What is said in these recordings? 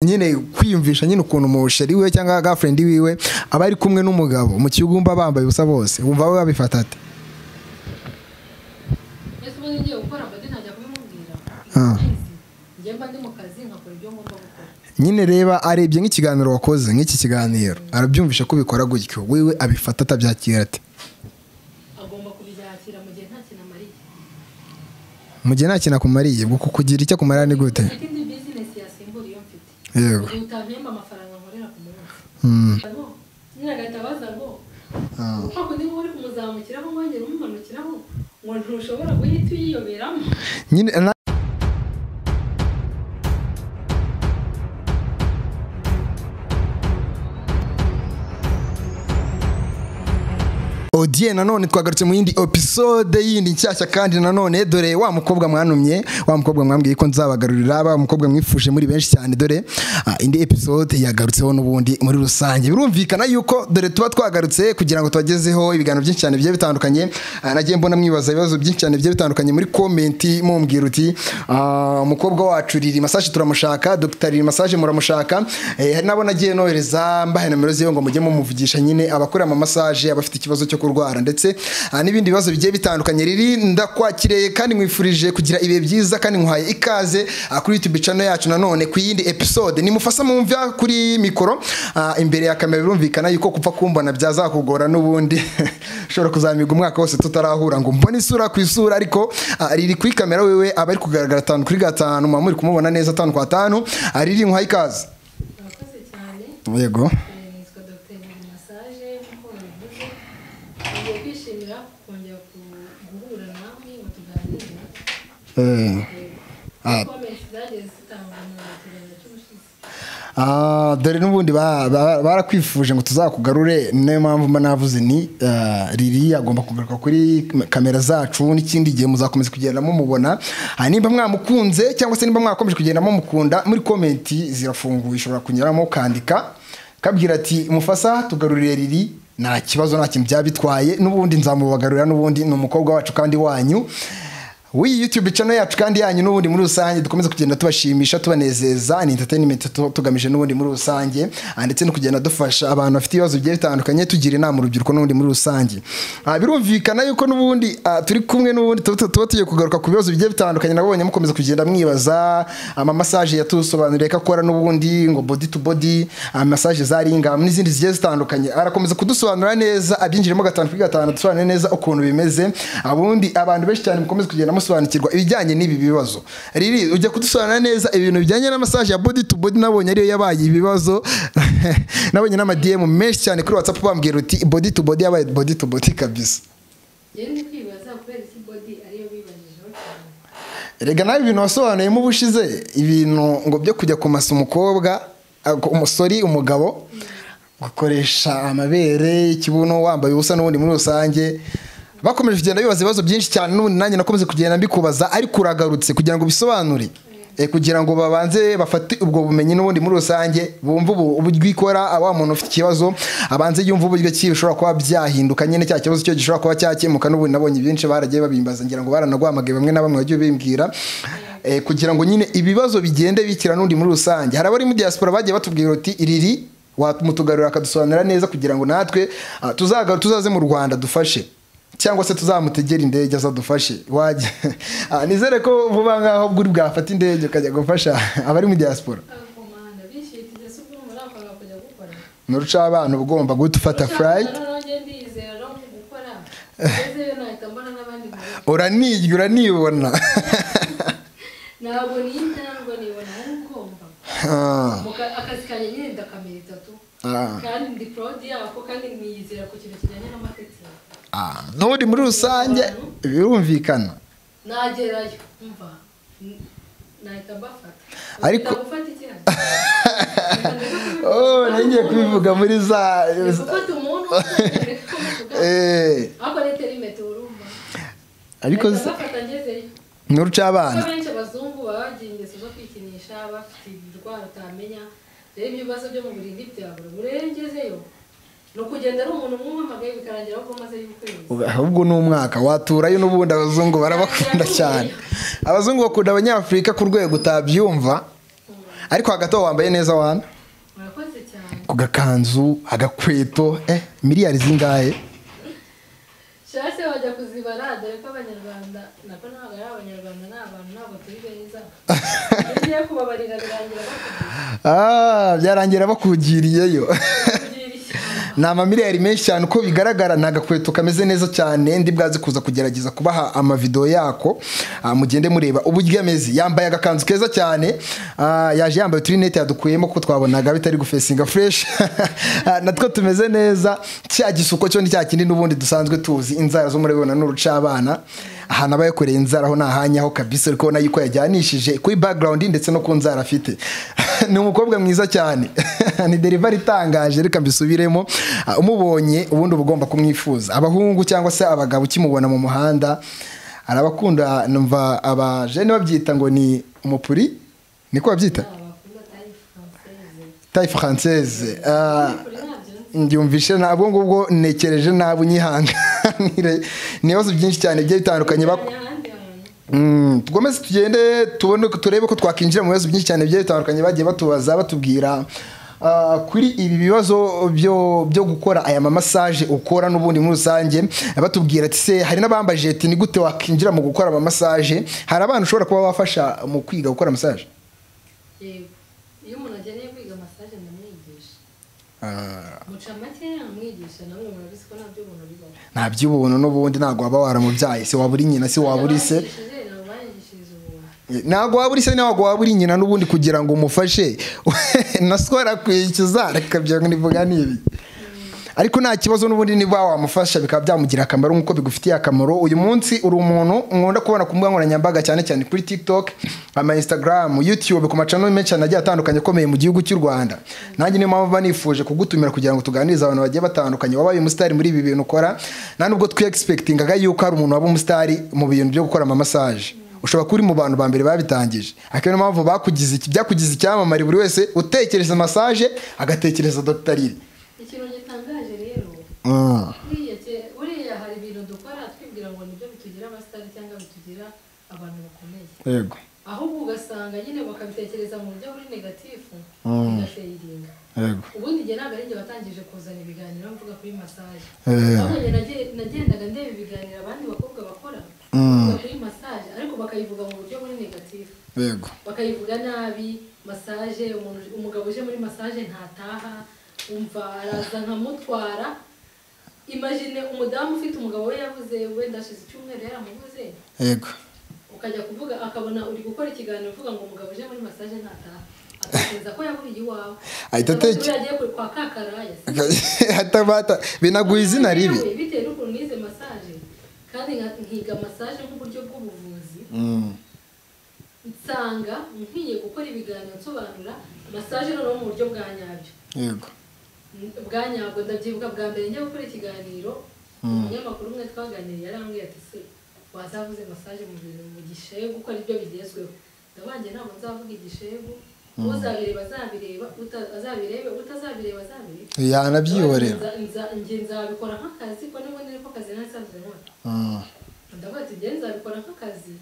nyine kwiyumvisha nyine ukuntu umusheri we cyangwa girlfriend wiwe aba ari kumwe n'umugabo mu kigumba bambaye ubusa bose umva we babifata ate? Ese ubu ngiye gukora badi ntajya kumubwira njye mba ndi mu kazi nkakora ibyo ngomba gukora. Nyine reba arebye nk'ikiganiro wakoze nk'iki kiganiro arabyumvisha ko bikora gutyo wewe abifata atabyakira ate? Agomba kubyakira mu gihe nta kintu amariye. Mu gihe nta kintu akumariye bwo kukugira icyo akumara ni gute? Ikindi business yasimbura iyo mfite. Yego. Utampemba amafaranga nkorera ku munsi. Nyine agahita abaza ngo uko ndi muri kumuzamukiraho ngongera umumanukiraho ngo ntushobora guhita uyiyoberamo. Nyine Odie nanone twagarutse mu yindi episode yindi nshyashya kandi nanone dore wa mukobwa mwanumye wa mukobwa mwambwiye ko nzabagarurira ba mukobwa mwifuje muri benshi cyane dore indi episode yagarutseho n'ubundi muri rusange birumvikana yuko dore tuba twagarutse kugira ngo tubagezeho ibiganiro byinshi cyane bigiye bitandukanye nagiye mbona mwibaza ibibazo byinshi cyane bigiye bitandukanye muri comment mumbwira uti umukobwa wacu Riri Massage turamushaka Dr Riri Massage muramushaka hari nabo nagiye nohereza mbahe nomero ziyo ngo mujye mumuvugisha nyine abakora ama massage abafite ikibazo cyo kurwara ndetse n'ibindi bibazo bigiye bitandukanye. Riri ndakwakiriye kandi mwifurije kugira ibihe byiza kandi nkuhaye ikaze kuri YouTube channel yacu nanone ku yindi episode nimufasa mumva kuri mikoro imbere ya kamera birumvikana yuko kupfa kumbona byazakugora n'ubundi ushobora kuzamiga umwaka wose tutarahura ngo mbone isura ku isura ariko Riri kuri kamera wewe aba ari kugaragara 5 kuri 5 muri kumubona neza 5 kwa 5 Riri nkuhaye ikaze. Murakoze cyane. Yego. Dore n'ubundi barakwifuje ngo tuzakugarure niyo mpamvu mba navuze ni Riri agomba kugaruka kuri kamera zacu n'ikindi gihe muzakomeza kugenda mumubona nimba mwamukunze cyangwa se nimba mwakomeje kugenda mumukunda muri comment zirafunguye ushobora kunyuramo kandika kabwira ati mufasa tugarurire Riri nta kibazo nta kintu byabitwaye n'ubundi nzamubagarurira n'ubundi ni umukobwa wacu kandi wanyu YouTube channel yacu kandi yanyu n'ubundi muri rusange dukomeza kugenda tubashimisha tubanezeza ni entertainment tugamije n'ubundi muri rusange ndetse no kugenda dufasha abantu bafite ibibazo bigiye bitandukanye tugira inama urubyiruko n'ubundi muri rusange birumvikana yuko n'ubundi turi kumwe n'ubundi tuba tugiye kugaruka ku bibazo bigiye bitandukanye nabonye mukomeza kugenda mwibaza ama massage yatusobanuriye ko akora n'ubundi ngo body to body massage zaringa n'izindi zigiye zitandukanye arakomeza kudusobanura neza abyinjiremo 5 kuri 5 dusobanura neza ukuntu bimeze abundi abantu benshi cyane mukomeza kugenda musobanukirwa ibijyanye n'ibi bibazo. Riri ujya kudusobanura neza ibintu bijyanye na massage ya body to body nabonye ariyo yabaye ibibazo nabonye n'ama DM menshi cyane kuri WhatsApp bambwira uti body to body yabaye body to body kabisa. Yeni kwibaza kubera iki body ariyo bibajijeho cyane. Rega nawe ibintu wasobanuye mu bushize ibintu ngo byo kujya kumasa umukobwa umusori umugabo gukoresha amabere ikibuno wambaye ubusa n'ubundi muri rusange bakomeje kugenda bibaza ibibazo byinshi cyane n'ubundi nanjye nakomeze kugenda mbikubaza ariko uragarutse kugira ngo bisobanure kugira ngo babanze bafate ubwo bumenyi n'ubundi muri rusange bumva uburyo ikora aba muntu ufite ikibazo abanze yumva uburyo ki bishobora kuba byahinduka nyine cya kibazo cyo gishobora kuba cyakemuka n'ubundi nabonye byinshi baragiye babimbaza ngira ngo baranagwamagaye bamwe na bamwe bagiye bimbwira kugira ngo nyine ibibazo bigende bikira n'undi muri rusange hari abari mu diaspora bagiye batubwira uti Riri watumutugarura akadusobanura neza kugira ngo natwe tuzaze mu Rwanda dufashe cyangwa se tuzamutegera indege azadufashe waje nizere ko vuba ngaho bwuri bwafata indege ukajya gufasha abari mu diaspora nuruca abantu ugomba gutufata flight uranibona ntabwo ntabwo nibona ngomba akazi kanjye nyine ndakamera 3 kandi ndi proud yako kandi niyizera ku kintu kijyanye n'amategeko n'ubundi muri rusange birumvikana nagerayo umva nahita mbafata ariko nangiye kubivuga muri za gufata umuntu ako letera imeto urumva ariko mbafata ngezeyo n'uruca abana benshi abazungu bagiye ingeso zo kwikinisha bafite indwara utamenya rero ibibazo byo mu burindi byabura burengezeyo no kugenda ari umuntu mwumagaye bikarangira ko maze y'ukwezi ahubwo n'umwaka waturayo n'ubundi abazungu barabakunda cyane abazungu bakunda abanyafrika ku rwego utabyumva ariko hagati aho wambaye neza wana murakoze cyane ku gakanzu agakweto miliyari zingahe shase wajya kuzibara dore ko abanyarwanda nako ntabwo ari abanyarwanda ni abantu ntabwo turi beza ugiye kubabarira byarangira bakugiriyeyo ni amamiliyari menshi cyane uko bigaragara ni agakweto kameze neza cyane ndi bwaze kuza kugerageza kubaha amavidewo yako mugende mureba uburyo ameze yambaye agakanzu keza cyane yaje yambaye uturinete yadukuyemo kuko twabonaga bitari gufesinga fresh natwo tumeze neza cya gisuko cyo ni cya kindi n'ubundi dusanzwe tuzi inzara zo murabibona n'urucabana ahantu aba yakoreye inzara aho nahanyaho kabisa ariko ubona yuko yajyanishije kuri background ndetse no ku nzara afite ni umukobwa mwiza cyane ni delivery itangaje reka mbisubiremo umubonye ubundi ubugomba kumwifuza abahungu cyangwa se abagabo ukimubona mu muhanda arabakunda numva abajene babyita ngo ni umupuri niko babyita taille française ndyumvishe nabwo ngubwo nekereje nabo nyihanganire nibazo byinshi cyane bye bitandukanye tugomeze tugende tubone turebe ko twakinjira mu bibazo byinshi cyane bye bitandukanye bagiye batubaza batubwira kuri ibi bibazo byo gukora aya massage ukora n'ubundi muri rusange batubwira ati se hari n'abambaje ati ni gute wakinjira mu gukora ama massage hari abantu ushobora kuba wafasha mu kwiga gukora massage yego iyo umuntu ageneye kwiga massage ndamwigisha muca make yamwigisha nawe murabizi ko nabyo ubuntu bibaho ntabyo ubuntu n'ubundi ntago waba waramubyaye se waburi nyina se waburi se ntago waburi se ntago waburi nyina n'ubundi kugira ngo umufashe naswara kwicuza reka byo nivuga nibi ariko nta kibazo n'ubundi niba wamufasha bikaba byamugira akamaro nkuko bigufitiye akamaro uyu munsi uri umuntu nkunda kubona ku mbuga nkoranyambaga cyane cyane kuri TikTok ama Instagram YouTube ku macano menshi nagiye atandukanye akomeye mu gihugu cy'u Rwanda nanjye niyo mpamvu banifuje kugutumira kugira ngo tuganirize abantu bagiye batandukanye wabaye umustar muri ibi bintu ukora nta nubwo twi expectingaga yuko ari umuntu waba umustar mu bintu byo gukora ama massage ushobora kuri mu bantu ba mbere babitangije akene mpamvu byakugize icyamamare buri wese utekereza massage agatekereza Dr. Lily ikintu gitangaje rero uriya hari ibintu dukora twibwira ngo nibyo bitugira abasitari cyangwa bitugira abantu bakomeye yego ahubwo ugasanga nyine bakabitekereza mu buryo buri negatifu bigafeiringa yego ubundi njye ntabwo ari njye watangije kuzana ibiganiro mvuga kuri massage ahubwo nagendaga ndeba ibiganiro abandi bakobwa bakora kuri massage ariko bakayivuga mu buryo buri negatifu yego bakayivuga nabi massage umugabo uje muri massage ntataha umva araza nkamutwara imagine umudamu ufite umugabo we yavuze wenda ashize icyumweru yaramuvuze yego ukajya kuvuga akabona uri gukora ikiganiro uvuga ngo umugabo uje muri massage ntataha atekereza ko yaburiye iwawe ahita atekereza yagiye kwa kakaraya hatabata binaguha izina ribi bitewe n'ukuntu nize massage kandi nkiga massage nk'uburyo bw'ubuvuzi nsanga nkwiye gukora ibiganiro nsobanura massage noneho mu buryo bwa nyabyo yego bwa nyabwo ndabyibuka bwa mbere njya gukora ikiganiro umunyamakuru umwe twaganiriye yarambwiye ati se wazavuze massage mu bintu mu gishegu uko aribyo bigezweho ndabanjye ntabwo nzavuga igishegu uzabireba azabireba azabirebe utazabireba azabireba yanabyihorera njye nzabikora nk'akazi ko n'ubundi niko kazi nasanzwe nkora ndavuga ati njye nzabikora nk'akazi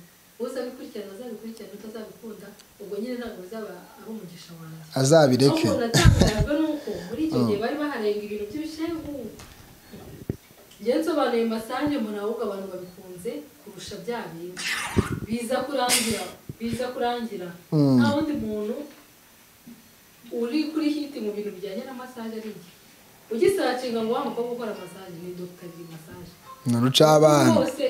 uzabikurikirana azabikurikirana utazabikunda ubwo nyine ntabwo bizaba ari umugisha wanjye azabireke ahubwo natangajwe nuko muri icyo gihe bari baharenga ibintu by'ibishegu njye nsobanuye massage mbona ahubwo abantu babikunze kurusha bya bintu biza kurangira nta wundi muntu uri kuri hiti mu bintu bijyanye na massage ari njye ugisacinga ngo wa mukobwa ukora massage ni Dr. Lily massage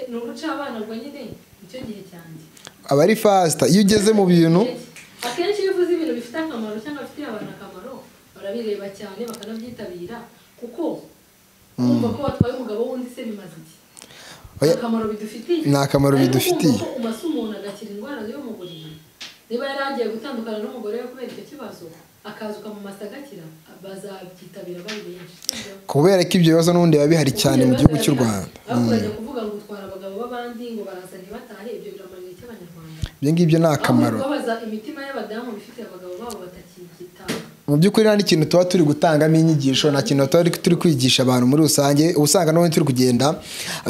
ni urucabana rwa nyine nicyo gihe cyanjye aba ari fast iyo ugeze mu bintu akenshi iyo uvuze ibintu bifite akamaro cyangwa bifitiye abantu akamaro barabireba cyane bakanabyitabira kuko kumva ko watwaye umugabo wundi se bimaze iki akamaro bidufitiye ni akamaro bidufitiye umasa umuntu agakira indwara yo mu buriri niba yaragiye gutandukana n'umugore we kubera icyo kibazo akazuka mu masa agakira bazabyitabira bari benshi kubera ko ibyo bibazo n'ubundi biba bihari cyane mu gihugu cy'u Rwanda akurajya kuvuga ngo utwara abagabo b'abandi ngo baraza ntibatahe ibyo biramarira icy'abanyarwanda ibyo ngibyo ni akamaro babaza imitima y'abadamu bifitiye abagabo babo batakigitaha mu by'ukuri nta n'ikintu tuba turi gutangamo inyigisho, nta kintu tuba turi kwigisha abantu muri rusange. Usanga n'ubundi turi kugenda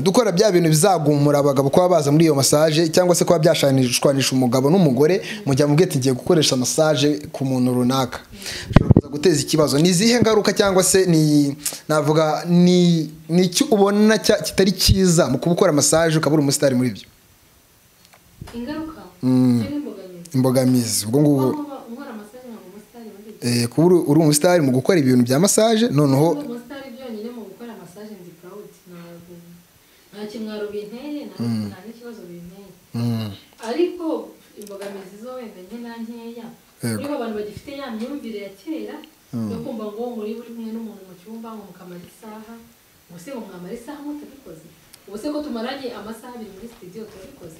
dukora bya bintu bizagumura abagabo kuba baza muri iyo massage, cyangwa se kuba byashwanisha umugabo n'umugore mu gihe amubwiye ati ngiye gukoresha massage ku muntu runaka, bishobora kuza guteza ikibazo. Ni izihe ngaruka cyangwa se navuga ni icyo ubona kitari cyiza mu kubukora massage ukabura umusitari muri byo? Ingaruka imbogamizi ubwo ngubwo kuba uri umusitari mu gukora ibintu bya massage, noneho umusitari byonyine mu gukora massage ndi proud, nta kimwaro binteye, nta n'ikibazo binteye, ariko imbogamizi zo wenda nkeya kuri abantu bagifite ya myumvire ya kera yo kumva ngo muri buri kumwe n'umuntu mu cyumba ngo mukamara isaha, ubuse ngo mwamara isaha mutabikoze, ubuse ko tumaranye amasaha 2 muri studio turabikoze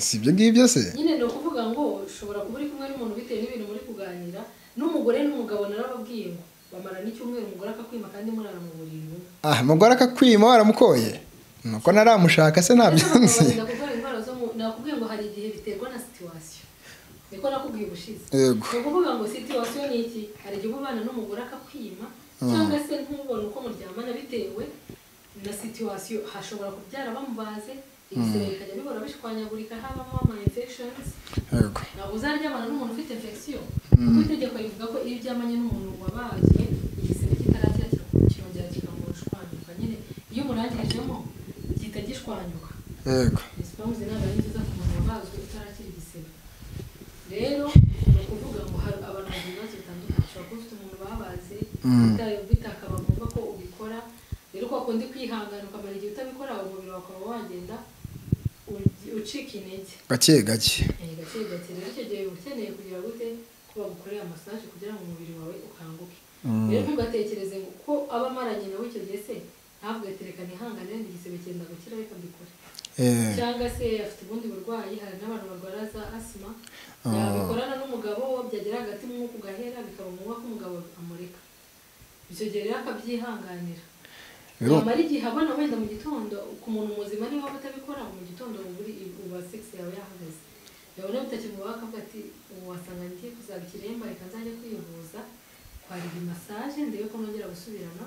si ibyo ngibyo se nyine ni ukuvuga ngo ushobora kuba uri kumwe n'umuntu bitewe n'ibintu muri kuganira, n'umugore n'umugabo narababwiye ngo bamara n'icyumweru umugore akakwima kandi murara mu buriri. Umugore akakwima waramukoye nuko naramushaka se ntabyo nzi. Nakubwiye ngo hari igihe biterwa na situation, niko nakubwiye ubushize. Yego. Ni ukuvuga ngo situation ni iki, hari igihe ubana n'umugore akakwima cyangwa se ntubone uko muryamana bitewe na situation, hashobora kubyara bamubaze ibisebe bikajya bihora bishwanyagurika, habamo ama infections. Yego. Ntabwo uzaryamana n'umuntu ufite infection, kuko itegeko rivuga ko iyo uryamanye n'umuntu wabazwe igisebe kitarakira kirongera kikamushwanyuka, nyine iyo umurangirijemo gihita gishwanyuka. Yego. Ispamuzi ntabwo ari nziza ku muntu wabazwe utarakira igisebe. Rero ni ukuvuga ngo hari abantu bagira ibibazo bitandukanye, ushobora kuba ufite umuntu babaze bitakaba ngombwa ko ubikora, rero ko wakundi kwihangana ukamara igihe utabikora, umubiri wawe ukaba wagenda ucika intege gake gake. Rero icyo gihe ukeneye kugira gute kuba gukorera massage kugira ngo umubiri wawe ukanguke. Rero ntugatekereze ko aba amaranye nawe icyo gihe se ntabwo yatereka nihangane wenda igisebe cyenda gukira reka mbikore, cyangwa se afite ubundi burwayi. Hari n'abantu barwara za asima, yabikorana n'umugabo byagera hagati mwuka ugahera bikaba ngombwa ko umugabo amureka, icyo gihe rero akabyihanganira. Nyamara igihe abona wenda mu gitondo ku muntu muzima niba batabikora mu gitondo uba sex yawe yahagaze, yabona bitakimubaho akavuga ati ubu wasanga ngiye kuzaba ikiremba, reka nzajya kwivuza kwa Ribi massage ndebe ko nongera gusubirana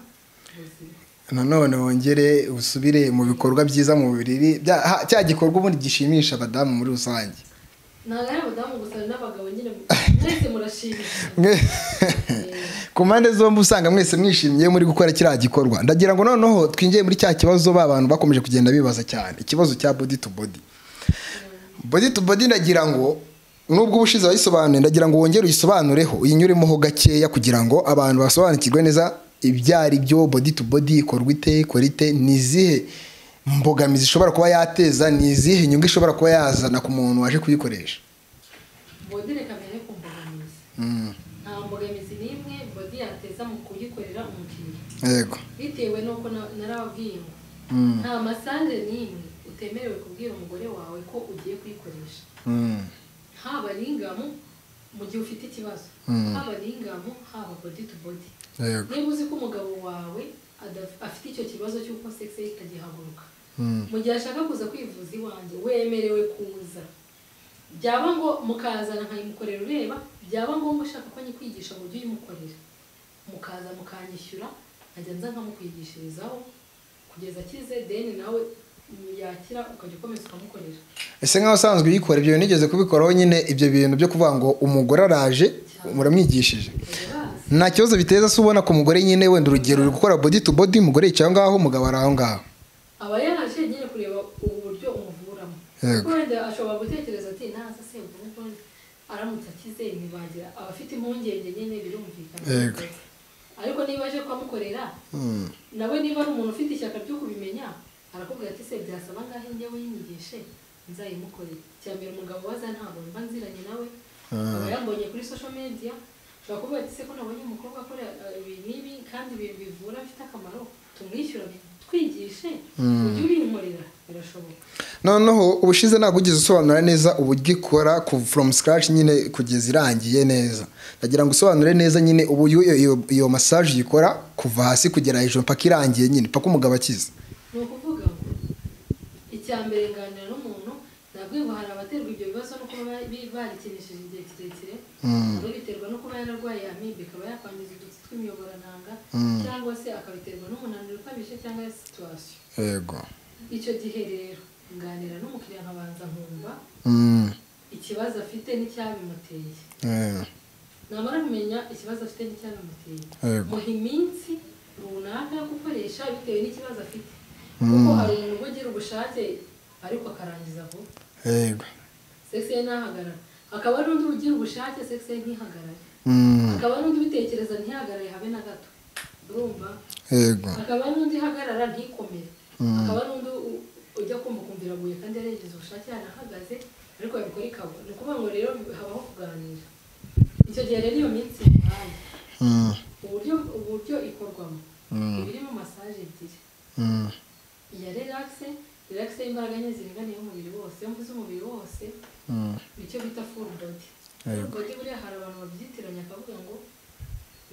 ubuzima, nanone wongere usubire mu bikorwa byiza mu buriri, cya gikorwa ubundi gishimisha abadamu muri rusange. Ntabwo ari abadamu gusa n'abagabo nyine mwese murashimisha. Ku mpande zombi usanga mwese mwishimiye muri gukora kiriya gikorwa. Ndagira ngo noneho twinjiye muri cya kibazo abantu bakomeje kugenda bibaza cyane, ikibazo cya body to body. Body to body ndagira ngo nubwo ubushize wayisobanuye, ndagira ngo wongere uyisobanureho uyinyuremo ho gakeya kugira ngo abantu basobanukirwe neza ibyari byo body to body, ikorwa ite, ni izihe mbogamizi ishobora kuba yateza, ni izihe nyungu ishobora kuba yazana ku muntu waje kuyikoresha. Body reka mbere ku mbogamizi. Nta mbogamizi n'imwe body yateza mu kuyikorera umukiriya. Yego. Bitewe nuko narababwiye ngo nta massage n'imwe utemerewe kubwira umugore wawe ko ugiye kuyikoresha. Haba ringamu mu gihe ufite ikibazo, haba ringamu haba body to body. Niba uzi ko umugabo wawe afite icyo kibazo cy'uko sex itagihaguruka, mu gihe ashaka kuza kwivuza iwanjye wemerewe kuza, byaba ngo mukazana nkayimukorera ureba, byaba ngombwa ushaka ko nyikwigisha ngo ujye uyimukorera, mukaza mukanyishyura nkajya nza nkamukwigishirizaho kugeza akize, deni nawe yakira ukajya ukomeza ukamukorera. Ese nk'aho usanzwe uyikora ibyo nigeze kubikoraho nyine, ibyo bintu byo kuvuga ngo umugore araje muramwigishije, nta kibazo biteza se ubona ko umugore nyine wenda urugero uri gukora body to body, umugore yicaye ngaho umugabo ari aho ngaho, aba yaraje nyine kureba uburyo umuvuramo, kuko wenda ashobora gutekereza ati naza se ubwo aramutse akize ntibagira, abafite impungenge nyine birumvikana. Ariko niba aje kwamukorera nawe niba ari umuntu ufite ishyaka ryo kubimenya, arakubwira ati se byasaba ngahe njyewe yinyigishe nzayimukorera. Cyambere umugabo waza ntabwo mba nziranye nawe, aba yambonye kuri social media, ushobora kuvuga ati se ko nabonye umukobwa akora ibi n'ibi kandi bivura bifite akamaro, tumwishyura twigishe ujye ubinkorera, birashoboka. Noneho ubushize ntabwo ugize usobanura neza uburyo ikora from scratch nyine kugeza irangiye neza. Ndagira ngo usobanure neza nyine uburyo iyo massage ikora kuva hasi kugera hejuru mpaka irangiye nyine paka umugabo akize. Ni ukuvuga ngo icyambere nganira n'umuntu ntabwo nabwiye ngo hari abaterwa ibyo bibazo no kuba barikinishije igihe kirekire rero biterwa no kuba yararwaye amibe ikaba yakwangiza udutsi tw'imiyoborantanga cyangwa se akabiterwa n'umunaniro ukabije cyangwa situwasiyo yego icyo gihe rero nganira n'umukiriya nkabanza nkumva ikibazo afite n'icyabimuteye namara kumenya ikibazo afite n'icyabimuteye muha iminsi runaka yo gukoresha bitewe n'ikibazo afite kuko hari umuntu uba ugira ubushake ariko akarangiza vuba yego sexe ye ntahagarara hakaba n'undi ugira ubushake sexe ye ntihagarare hakaba n'undi ubitekereza ntihagarare habe na gato urumva yego hakaba n'undi ihagarara ntikomere hakaba n'undi ujya kumva iraguye kandi yaregeje ubushake yanahagaze ariko yabikora ikabura ni ukuvuga ngo rero habaho kuganira icyo gihe rero iyo minsi muhaye uburyo ikorwamo ibirimo massage ebyiri iya relaxe y'imbaraga nke ziringaniye umubiri wose iyo mvuze umubiri wose nicyo bita full body full body buriya hari abantu babyitiranya akavuga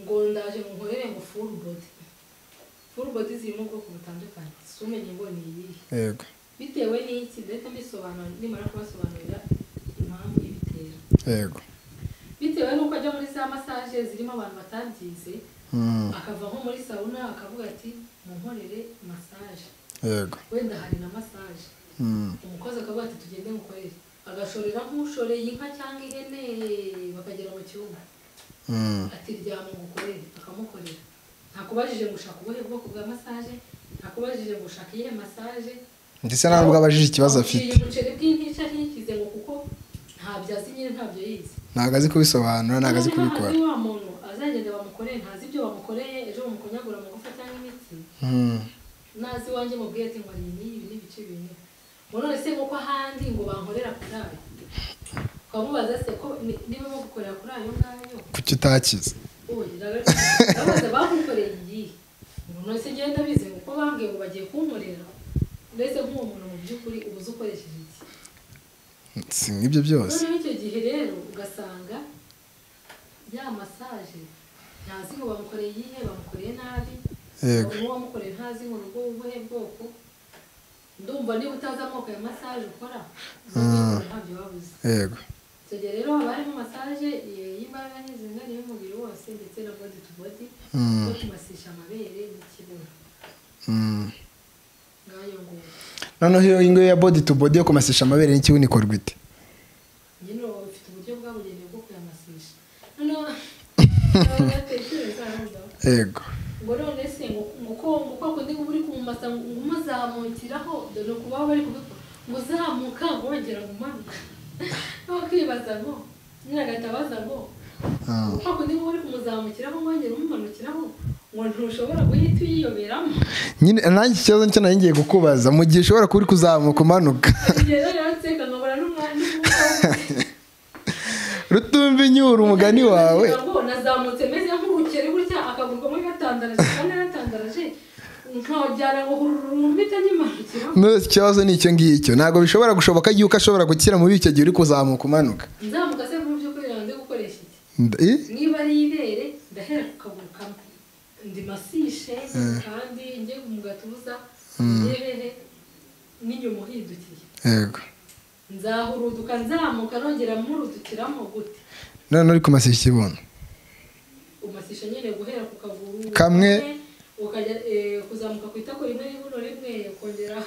ngo ndaje nkorere ngo full body zirimo ubwoko butandukanye si umenye ngo ni iyihe yego bitewe n'iki ndetse mbisobanura nimara kubasobanurira impamvu ibitera yego bitewe n'uko ajya muri za massage zirimo abantu batabyize akava nko muri sauna akavuga ati munkorere massage yego wenda hari na massage umukozi akavuga ati tugende mukorere agashorera nk'ushoreye inka cyangwa ihene bakagera mu cyumba ati ryama ngukorere akamukorera ntakubajije ngo ushaka ubuhe bwoko bwa massage ntakubajije ngo ushaka iyihe massage ndetse ntabwo abajije ikibazo afite umuceri bw'intica ntikize ngo kuko ntabyo azi nyine ntabyo yize ntabwo azi kubisobanura ntabwo azi kubikora wa muntu azagenda bamukoreye ntazi ibyo bamukoreye ejo bamukonyagura amagufa cyangwa imitsi nazi iwanjye mubwiye ati ngo ari ibi n'ibice bine ngo none se kuko ahandi ngo bankorera kuri ayo ukamubaza se ko niba bagukorera kuri ayo ngayo kuki utakize ndabaza bagukoreye iyihe ngo none se ngenda bize ngo uko bambwiye ngo bagiye kunkorera mbese nk'uwo muntu mu by'ukuri uba uzi ukoresheje iki si nk'ibyo byose noneho icyo gihe rero ugasanga ya massage ntazi ngo bamukoreye iyihe bamukoreye nabi n'uwamukoreye ntazi ngo urugo ubuhe bwoko ndumva niba utazi amoko ya massage ukora ntabyo wabuze yego icyo gihe rero haba harimo massage y'imbaraga n'izinganiye y'umubiri wose ndetse na body to body no kumasisha amabere n'ikibuno ngayo ngubu noneho iyo ngiyo ya body to body yo kumasisha amabere n'ikibuno ikorwa ite nyine ufite uburyo bwabugenewe bwo kuyamasisha noneho yego ngo none se ngo ko kundi uri kumumasa ngo umuzamukiraho dore kuba bari kubikora ngo uzamuka ngo wongera ngo umanuka no kwibaza ngo nyine agatabaza ngo ko kundi uri kumuzamukiraho ngo wongera umumanukiraho ngo ntushobora guhita uyiyoberamo nyine nanjye ikibazo nicyo nari ngiye kukubaza mu gihe ushobora kuba uri kuzamuka umanuka rutumva inyura umugani wawe nazamutse meze nk'urukeri burya akaguru kamwe gatandaraje kandi gatandaraje nkajyana ngo rurumbita nyimanukiraho no ikibazo ni icyo ngicyo ntabwo bishobora gushoboka yuko ashobora gukira muri icyo gihe uri kuzamuka umanuka nzamuka se mu by'ukuri yanze gukoresha iki niba ari ibere ndahera ku kaguru kamwe ndimasishe kandi njye mu gatuza yehehe n'inyuma uhindukiye yego nzahuruduka nzamuka nongera murudukiramo gute none uri kumasisha ikibuno umasisha nyine guhera ku kaguru kamwe ukajya kuzamuka ku itako rimwe n'ibuno rimwe ukongera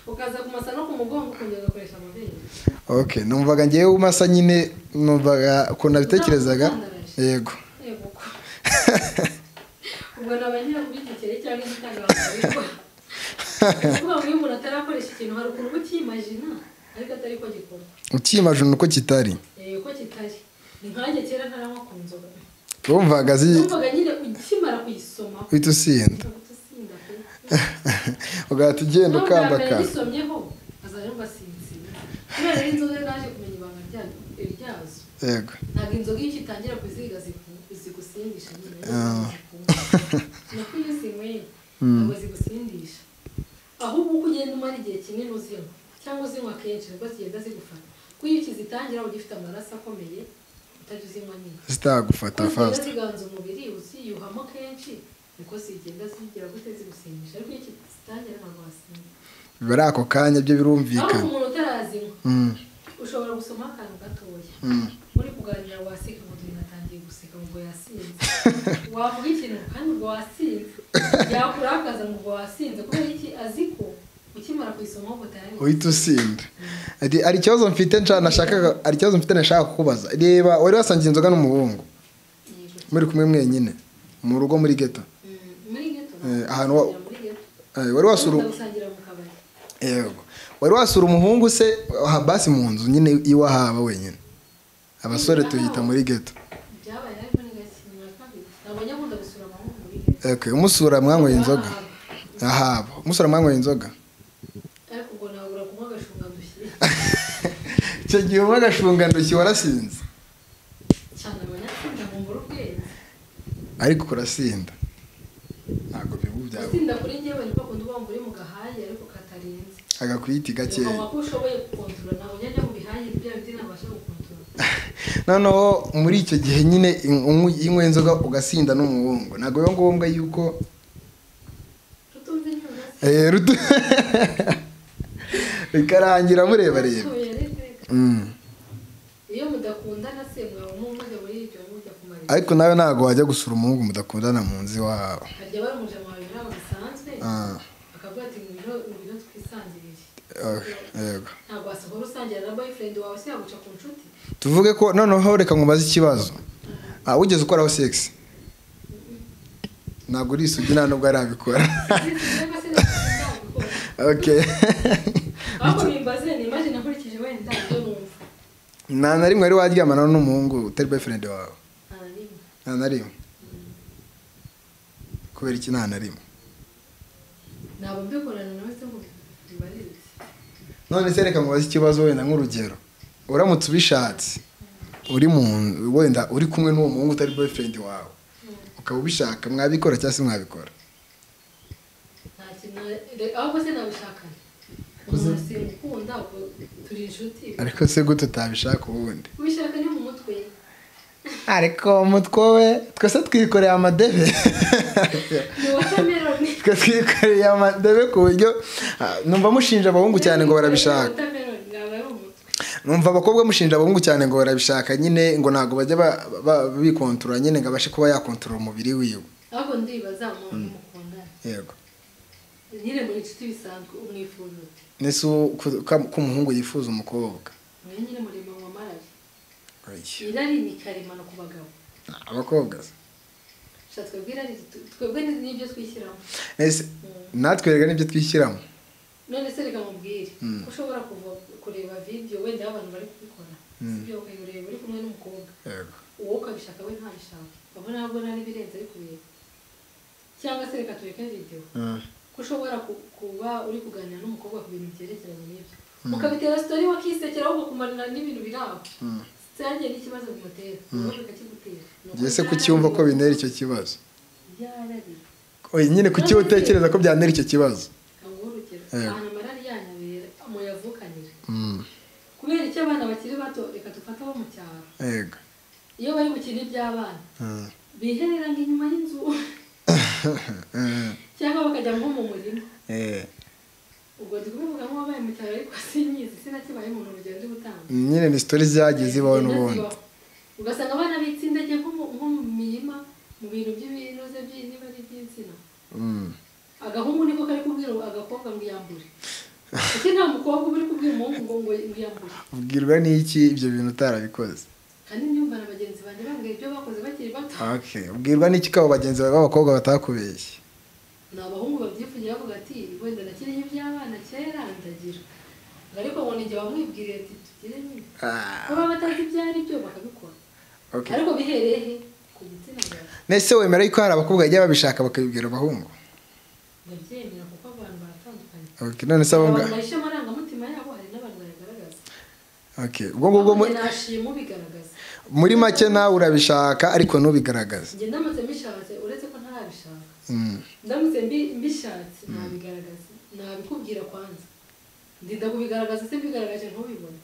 ukaza kumasa no ku mugongo ukongera ugakoresha amabere okay numvaga ngewe umasa nyine numvaga ukuntu nabitekerezaga yego ubwo nabanyira kubitekere cyangwa igitangazamakuru kuvuga ngo iyo umuntu atarakoresha ikintu hari ukuntu ukimajina ariko atari ko gikorwa ukimajina uko kitari uko kitari ni nkanjye kera ntaranywa ku nzoga wumvaga nyine ukimara kuyisoma uhita usinda ugahita ugenda ukambaka yisomyeho azajya asinzira kubera inzoga naje kumenya ibanga ryazo yego ntabwo inzoga iyo itangira kuziga zigusindisha nyine nako iyo zinyweye ntabwo zigusindisha ahubwo uko ugenda umara igihe kinini uzinywa cyangwa uzinywa kenshi nibwo zigenda zigufata kuko iyo ukizitangira uba ugifite amaraso akomeye utajya uzinywa nyine zitagufata fast ziganza umubiri uziyuhamo kenshi niko zigenda zigira gute zigusindisha ariko iyo ukizitangira ntabwo wasinda bari ako kanya byo birumvikana. Aho umuntu utarazinywa ushobora gusoma akantu gatoya muri kuganira waseka ngo natangiye guseka ngo yasinze wavuga ikintu kandi ngo wasinze yakurakaza ngo wasinze kubera iki aziko ukimara kwisoma ngo tayari uhita usinda. Ari ikibazo mfite nashaka kukubaza. Reba wari wasangiye inzoga n'umuhungu muri kumwe mwenyine mu rugo muri ghetto ahantu wari wasura yego wari wasura umuhungu se basi mu nzu nyine iwa haba wenyine abasore tuyita muri ghetto okay umusura mwanyweye inzoga ahaba umusura mwanyweye inzoga ariko ngo nabura kumwe agashunga ndushye icyo gihe umwe agashunga ndushye warasinze cyane abanyasinda mu mburubwenge ariko kurasinda ntabwo byawe sinda kuri njyewe niko kundi ubomba uri mu gahaye ariko katarenze agakwiti gake uko ushoboye gukontrola nawe njya mu bihaye ibyo bindi nabasha gukontrola noneho muri icyo gihe nyine inywe inzoga ugasinda n'umuhungu ntabwo biba ngombwa yuko bikarangira mureba reba iyo mudakundana se mwawe mujya muri ibyo mujya kumarira ariko nawe ntabwo wajya gusura umuhungu mudakundana mu nzu iwawe harya bari umuje mu bintu ntabwo bisanzwe akavuga ati ngwino twisangirire yego ntabwo wasohora usangira na boyfriend wawe se yaguca ku nshuti tuvuge ko noneho reka nkubaze ikibazo wigeze ukoraho sex ntabwo uri isugi nta nubwo arabikora okay ahubwo bimbaze ni imagine nkurikije wenda ibyo numva nta na rimwe wari waryamana n'umuhungu utari boyfriend wawe nta na rimwe kubera iki nta na rimwe ntabwo mbikorana nawe se ngo bibaririze none se reka nkubaze ikibazo wenda nk'urugero uramutse ubishatse uri mu wenda uri kumwe n'uwo muhungu utari boyfriend wawe ukaba ubishaka mwabikora cyangwa se mwabikora nta kintu ahubwo se nabishakana umuntu simukunda turi inshuti ariko se gute utabishaka ubundi ubishaka ni mu mutwe ariko umutwe we twese twikoreye amadebe twe twikoreye amadebe ku buryo numva mushinja abahungu cyane ngo barabishaka numva abakobwa mushinja abahungu cyane ngo barabishaka nyine ngo ntabwo bajya bikontorora nyine ngo abashe kuba yakontorora umubiri wiwe ahubwo ndibaza umuntu mukundana yego nyine muri inshuti bisanzwe umwifuza uti nese ko umuhungu yifuza umukobwa nyine murimo mu maraje irari ni karemano ku bagabo abakobwa twebwe n'ibyo twishyiramo natwe rega n'ibyo twishyiramo none se reka mubwire ko ushobora kureba video wenda y'abantu bari kubikora sibyo ukayureba uri kumwe n'umukobwa uwo ukabishaka we ntabishaka babona ntabwo nari birenze ari kureba cyangwa se reka tureke video ko ushobora kuba uri kuganira n'umukobwa ku bintu byerekeranye n'ibyo ukabitera story wakisekera ahubwo kumarana n'ibintu biraho cyanjye n'ikibazo bimutera ubuvuga kigutera ngese kucyumva ko binera icyo kibazo oye nyine kuki utekereza ko byanera icyo kibazo ahantu amarari yanyabera muyavukanira kubera icyo abana bakiri bato reka dufate abo mu cyaro yego iyo bari gukina iby'abana biherera ngo inyuma y'inzu cyangwa bakajya nko mu murima ubwo ndi kubivuga nk'uwabaye mu cyaro ariko sinyizi sinakibaye umuntu urugendo gutanga nyine ni story zagiye zibaho n'ubundi ugasanga abana bitsindagiye nko mu mirima mu bintu by'ibinoze niba ari iby'insina agahungu niko kari kubwira agakobwa ngo yambure ese nta mukobwa uri kubwira umuhungu ngo yambure ubwirwa n'iki ibyo bintu utarabikoze kandi nyumva na bagenzi banjye bambwiye ibyo bakoze bakiri bato okay ubwirwa n'iki ko bagenzi bawe b'abakobwa batakubeshye ni abahungu babyifugira bavuga ati wenda nakiriye iby'abana kera ndagira ariko ngo nijye bamwibwiriye ati tugire nyine baba batazi ibyo ari byo bakabikora ariko bihereye he ku gitsina gabo nese wemera yuko hari abakobwa bagiye babishaka bakabibwira abahungu ndabyemera kuko abantu baratandukanye okay none se abonga bahishe amarangamutima yabo hari n'abantu bayagaragaza okay ubwo ngubwo nashima ubigaragaza muri make nawe urabishaka ariko ntubigaragaze njye ndamutse mbishatse uretse ko ntarabishaka ndamutse mbishatse nabigaragaza nabikubwira kwanza ndinda kubigaragaza se mbigaragaje ntubibone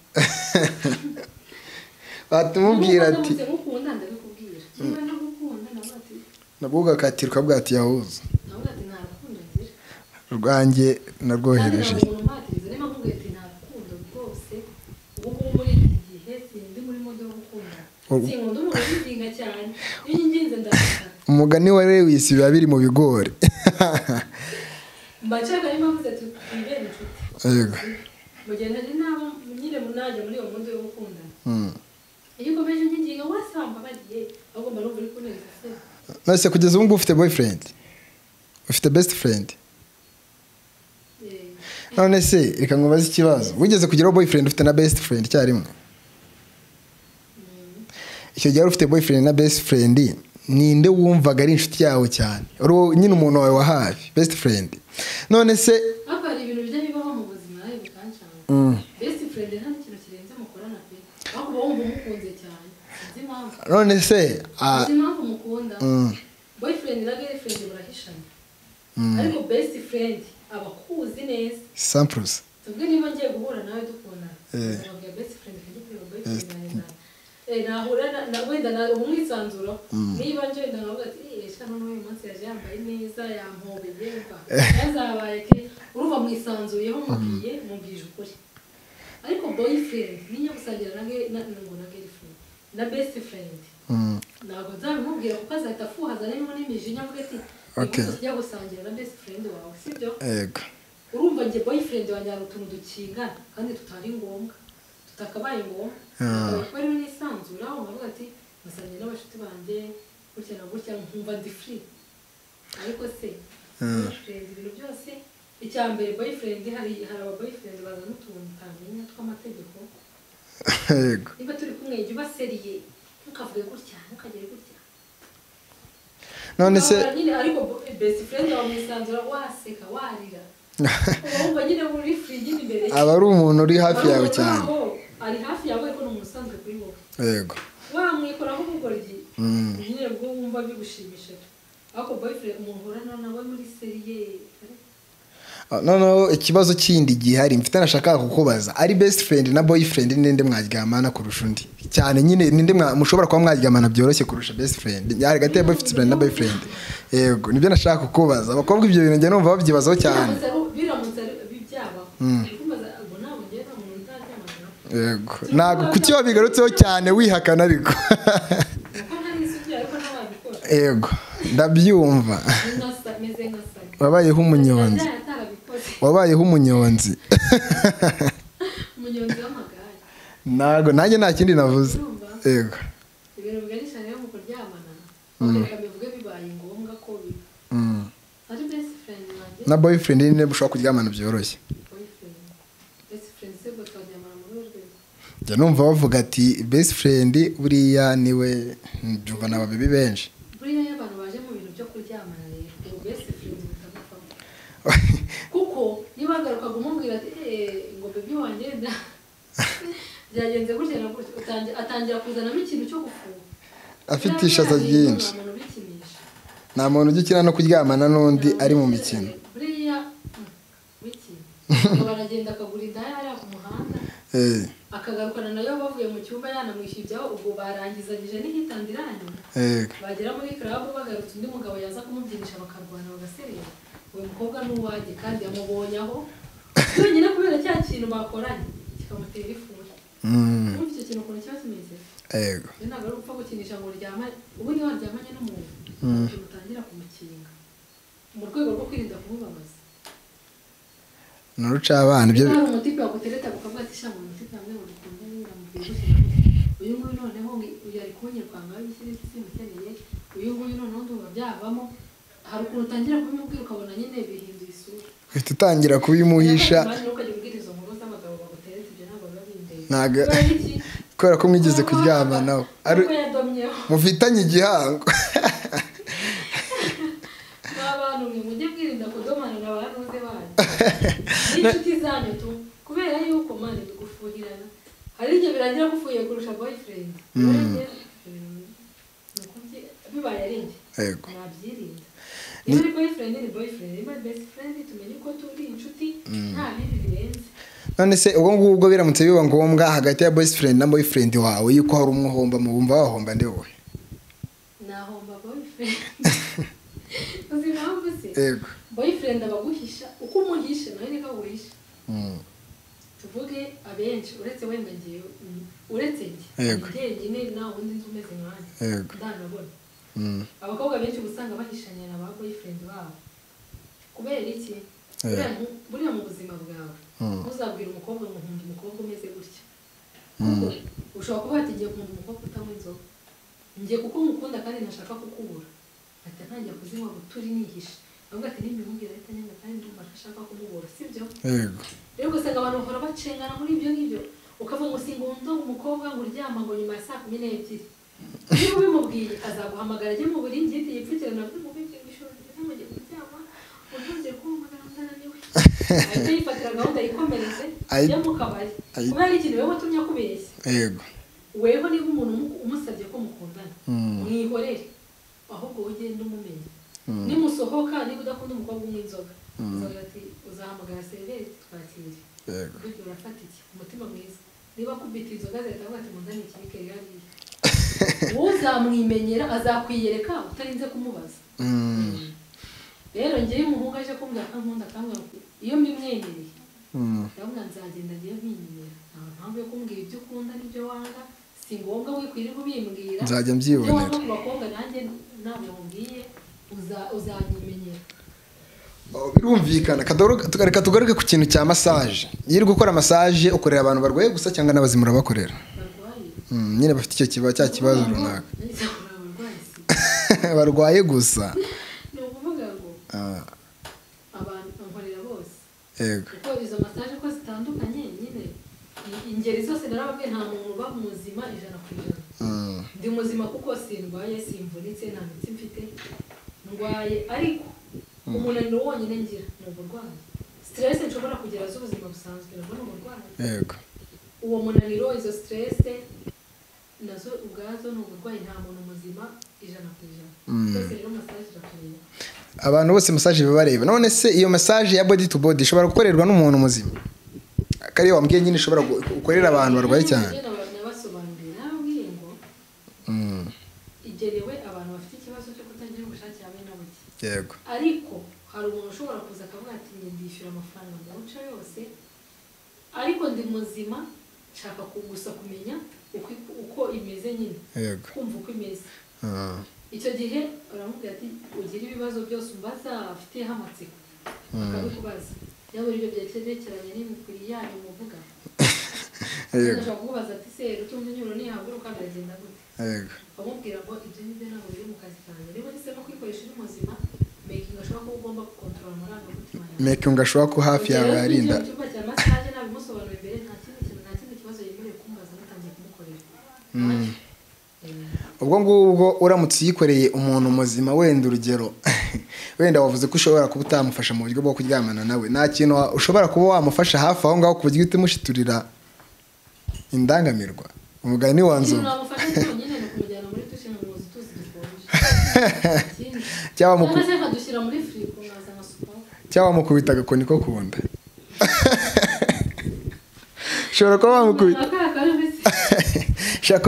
batumubwira ati ndamutse ngukunda ndabikubwira niba ntagukunda nabwo ati nabwo ugakatirwa bwati yahuza nabwo ati nta rukundo ngira rwanjye narwohereje umuntu mpatiriza niba mvuga ati nta rukundo rwose ubu ngubu muri iki gihe sindi muri modo yo gukunda sinkunda umuntu wizinga cyane iyo nyinginze ndabikora umugani wa Lewis biba biri mu bigori mbashaka niba mvuze ati twibere inshuti yego mu gihe nari nabo nyine munajya muri iyo modo yo gukundana iyo ukomeje nyinginga wese wambabariye ahubwo mba numva uri kuneza se nose kugeza ubu ngubu ufite boyfriend ufite best friend none se reka nkubaze ikibazo wigeze kugeraho boyfriend ufite na best friend icyarimwe icyo gihe ufite boyfriend na best friend ninde wumvaga ari inshuti yawe cyane nyine umuntu wawe wa hafi best friend none se hapa hari ibintu bijya bibaho mu buzima nawe bikancanga best friend nta kintu kirenze mukorana pe ahubwo wumva umukunze cyane sinzi impamvu none se sinzi impamvu mukunda boyfriend na girlfriend barahishanya ariko best friend aba akuzi neza samples tubwe niba ngiye guhura nawe dukundana nababwira best friend kandi kuri boyfriend nanjye nahura na wenda na umwisanzuro niba nje ndavuga ati eshaka none uyu munsi yaje yambaye neza yampobeye yazabaye ke urumva mwisanzuyeho mubwije ukuri ariko boyfriend niyo gusangira na girlfriend na best friend ntabwo nzabimubwira kuko azahita afuhaza n'imijinya avuga ati tujya gusangira na best friend wawe sibyo yego urumva njye boyfriend wanjye hari utuntu dukingana kandi tutari ngombwa tutakabaye ngombwa akaba ari n'isanzura aho nkavuga ati musangiye n'abashuti banjye gutya na gutya nkumva ndi free ariko se boyfriend ibintu byose icya mbere boyfriend hari aba boyfriend bazana utuntu utamenya tw'amategeko yego niba turi kumwe jya ubaseriye ntukavuge gutya ntukagere gutya none se ariko best friend wawe mwisanzura waseka warira urumva nyine muri free nyine imbere aba ari umuntu uri hafi yawe cyane ari hafi yawe ariko ni umuntu usanzwe kuri wowe yego wamwikoraho ubugoryi nyine bwo wumva bigushimisha ariko boyfriend umuntu urana nawe muri seriye noneho ikibazo kindi gihari mfite nashaka kukubaza ari best friend na boyfriend ninde mwaryamana kurusha undi cyane nyine ninde mushobora kuba mwaryamana byoroshye kurusha best friend yari gateye boyfriend na boyfriend yego nibyo nashaka kukubaza abakobwa ibyo bintu njye numva babyibazaho cyane biramutse bibyaba yego ntabwo kuki wabigarutseho cyane wihakana ariko yego ndabyumva wabayeho umunyonzi wabayeho umunyonzi ntabwo nanjye nta kindi navuze yego ibintu biganisha rero mu kuryamana bakareka bivuge bibaye ngombwa ko biba ari best friend wanjye na boyfriend nyine mushobora kuryamana byoroshye best friend se bwo twaryamana mu rwego njya numva bavuga ati best friend buriya niwe byumva na babibi benshi buriya iyo abantu baje mu bintu byo kuryamana rero ubu best friend bitagapfamo kuko niba agaruka kumubwira ati ngo baby wanjye byagenze gutya na gutya atangira kuzanamo ikintu cyo gufuha afite ishaza ryinshi nta muntu ujya ukina no kuryamana n'undi ari mu mikino buriya baragenda akagura indaya hariya ku muhanda akagarukana nayo bavuye mu cyumba yanamwishyuye ibyaho ubwo barangizanyije n'ihitandiranye bagera muri club bagarutse undi mugabo yaza kumubyinisha bakarwana bagaserera uwo mukobwa n'uwajye kandi yamubonyaho yonyine kubera cya kintu bakoranye kikamutera ifuhe urumva icyo kintu ukuntu kiba kimeze yego ntabwo ari upfa gukinisha ngo uryamane ubundi waryamanye n'umuntu utangira kumukinga mu rwego rwo kwirinda kumubabaza nuruca abana ibyo hari umutipe wagutereta ukavuga ati sha mu mutipe hamwe ngo dukunde biramubwiye uyu nguyu noneho uyu ari kunyirwanga y'ikindi simukeneye uyu nguyu noneho ndumva byavamo hari ukuntu utangira kubimubwira ukabona nyine bihinduye isura uhita utangira kubimuhisha ntabwo kubera ko mwigeze kuryamanaho mufitanye igihango abantu mujye bwirinda kudomana na ba nuze banyu n'inshuti zanyu tu kubera yuko mani bigufuhirana hari igihe birangira gufuhiye kurusha boyfriend bibaye ari njye nabyirinda niba ari boyfriend ni boyfriend niba ari best friend tumenye ko turi inshuti nta bindi birenze none se ubwo ngubwo biramutse biba ngombwa hagati ya best friend na boyfriend wawe yuko hari umwe uhomba mu bumva wahomba nde wowe nahomba boyfriend uzi impamvu se yego boyfriend abaguhisha uko umuhisha nawe niko aguhisha tuvuge abenshi uretse wenda ngiye uretse njye nta wundi nzi umeze nkanjye ndanabona abakobwa benshi usanga bahishanya na ba boyfriend babo kubera iki buriya mu buzima bwawe ntuzabwira umukobwa ngo nkunda umukobwa umeze gutya kuko ushobora kuba watigiye nkunda umukobwa utanywa inzoga njye kuko mukunda kandi ntashaka kukubura ati ntangiye kuzinywa buturi nihisha ahubwo ati nimubwira ahita nyanga kandi ndumva ntashaka kumubura sibyo rero ugasanga abantu bahora bacengana muri ibyo ngibyo ukavuga ngo singunda umukobwa ngo uryama ngo nyuma ya 12:00 niba ubimubwiye azaguhamagara ajye mu buriri ngiti yipfukirana avuga ngo bike ngishoro ngiye kuryama uvuze ko umugana ndananiwe ahita yifatira gahunda yikomereze ajya mu kabari kubera ikintu wewe watumye akubeshya yego weho niba umuntu umusabye ko mukundana mwihorere ahubwo ugende umumenya nimusohoka niba udakunda umukobwa umwe inzoga ati uzahamagara serivisi twakire buryo urafata iki umutima mwiza niba kubita inzoga zahita avuga ati mundane ikibike yariye uzamwimenyera azakwiyereka utarinze kumubaza rero ngiye umuhungu aje kumbwira akankunda akambwira iyo mbimwemereye ndabona nzagenda ngiye mpimenyera nta mpamvu yo kumbwira ibyo ukunda n'ibyo wanga si ngombwa wikwiriye kubimbwira nzajya mbyibonera ku bakobwa nanjye ntabwo mubwiye uzanyimenyera birumvikana reka tugaruke ku kintu cya massage iyo uri gukora massage ukorera abantu barwaye gusa cyangwa n'abazima urabakorera nyine bafite icyo kibazo runaka barwaye gusa ni ukuvuga ngo abantu nkorera bose yego kuko izo massage ko zitandukanye nyine ingeri zose narababwiye nta muntu uba muzima 100%. Ndi muzima kuko sindwaye simvunitse nta mitsi mfite ndwaye ariko umunaniro wonyine ngira ni uburwayi stress nshobora kugira z'ubuzima busanzwe nabwo ni uburwayi yego uwo munaniro izo stress nazo ubwazo ni uburwayi nta muntu muzima 100%. Twese rero massage irakorera abantu bose massage bibareba none se iyo massage ya body to body ishobora gukorerwa n'umuntu muzima kariyo wambwiye nyine ishobora gukorera abantu barwaye cyane nabasobanurira nabwiye ngo igerewe abantu bafite ikibazo cyo kutagira ubushake hamwe na buke yego ariko hari umuntu ushobora kuza akavuga ati ndishyura amafaranga muca yose ariko ndi muzima nshaka gusa kumenya uko imeze nyine yego kumva uko imeze icyo gihe uramubwira ati ugira ibibazo byose umbaza afiteho amatsiko akabikubaza yaba ibyo byerekeranye n'imikuri yanyu muvuga yego kubaza ati se utumva inyuro nihaguruka biragenda gute yego bamubwira ngo ibyo nibyo ntabwo biri mu kazi kanjye niba nisemo kwikoresha uri muzima making ashobora kuba ugomba gukontorora amarangamutima making ashobora ko hafi yawe yarinda icyumba cya massage nabimusobanura imbere nta kindi kibazo yemerewe kumbaza natangiye kumukorera ubwo ngubwo uramutse uyikoreye umuntu muzima wenda urugero wenda wavuze ko ushobora kuba utamufasha mu buryo bwo kuryamana nawe nta kintu ushobora kuba wamufasha hafi aho ngaho ku buryo uhita umushiturira indangamirwa umugani wanzu cyangwa mukubita agakoni ko kunda ushobora kuba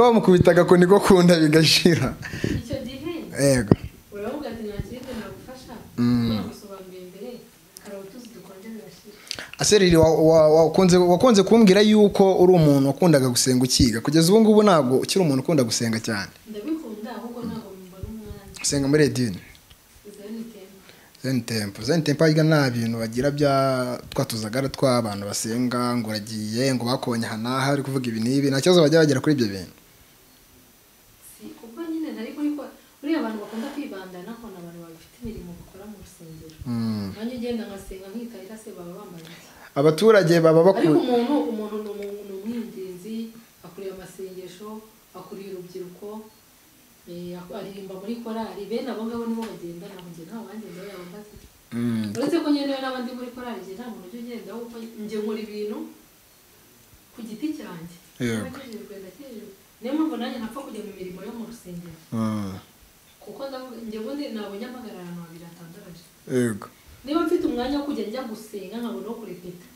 wamukubita agakoni ko kunda bigashira icyo gihe yego uravuga ati nakirinde nagufasha gusobanurira imbere karawutuzi dukonje birashira asereri wakunze kumbwira yuko uri umuntu wakundaga gusenga ukiga kugeza ubu ngubu ntabwo ukiri umuntu ukunda gusenga cyane ndabikunda ahubwo ntabwo mbona umwanya usenga muri edini Zen Temple yiga nta bintu bagira bya twatuzagara tw'abantu basenga ngo uragiye ngo bakonye hanaha ari kuvuga ibi nibi nta kibazo bajya bagera kuri ibyo bintu kuko nyine ntari kuri ko uri abantu bakunda kwibandana ko n'abantu bafite imirimo bakora mu rusengero nanjye ugenda ngasenga nkitahira se baba bambaye abaturage baba ariko umuntu ni umwinginzi akuriye amasengesho akuriye urubyiruko aririmba muri korali bene abo ngabo nibo bagenda ntabwo njye nta wangenda yabo mbazi uretse ko nyine n'abandi muri korali njye nta muntu ujya ugenda kuko njye nkora ibintu ku giti cyanjye niyo mpamvu nanjye ntapfa kujya mu mirimo yo mu rusengero kuko njye ubundi nabonye amagarara ahantu habiri hatandaraje niba mfite umwanya wo kujya njya gusenga nkabona wo kurepeta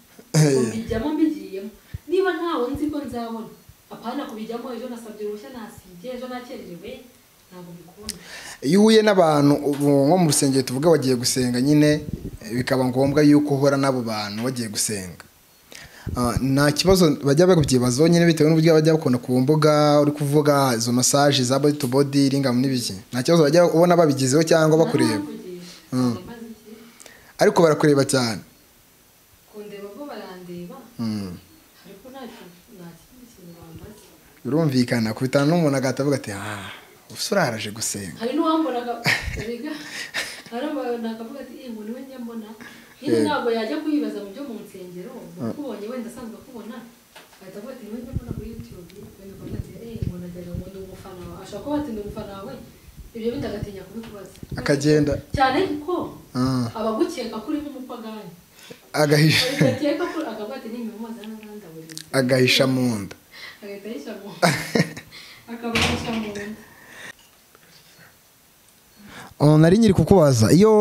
mbijyamo mbigiyemo niba ntawe nzi ko nzabona apana kubijyamo ejo nasabye uruhushya nasibye ejo nakererewe ntabwo mbikunda iyo uhuye n'abantu nko mu rusengero tuvuga wagiye gusenga nyine bikaba ngombwa yuko uhora n'abo bantu wagiye gusenga, nta kibazo bajya babyibazaho nyine bitewe n'uburyo bajya bakunda ku mbuga uri kuvuga izo massage za body to body ringam n'ibiki, nta kibazo bajya ubona babigizeho cyangwa bakureba? Ariko barakureba cyane. Kundeba bo barandeba. Ariko nta kintu bambaza. Birumvikana kubitana n'umuntu agatavuga ati uraraje gusenga. Hari n'uwambonaga erega nakavuga ati ngo niwe njya mbona nyine ntabwo yajya kuyibaza mu byo mu nsengero ukubonye wenda asanzwe kubona ahita avuga ati niwe njya mbona kuri YouTube wenda ukavuga ati ngo najyaga ngo ndi umufana wawe, ashobora kuba ati ndi umufana wawe, ibyo bindi agatinya kubikubaza akagenda cyane ko abagukeka kuri nk'umupagani agahisha akavuga ati nimumuza n'abandaburiza agahisha mu nda agahita ahisha mu nda akabahisha mu nda. Nari nyiri kukubaza iyo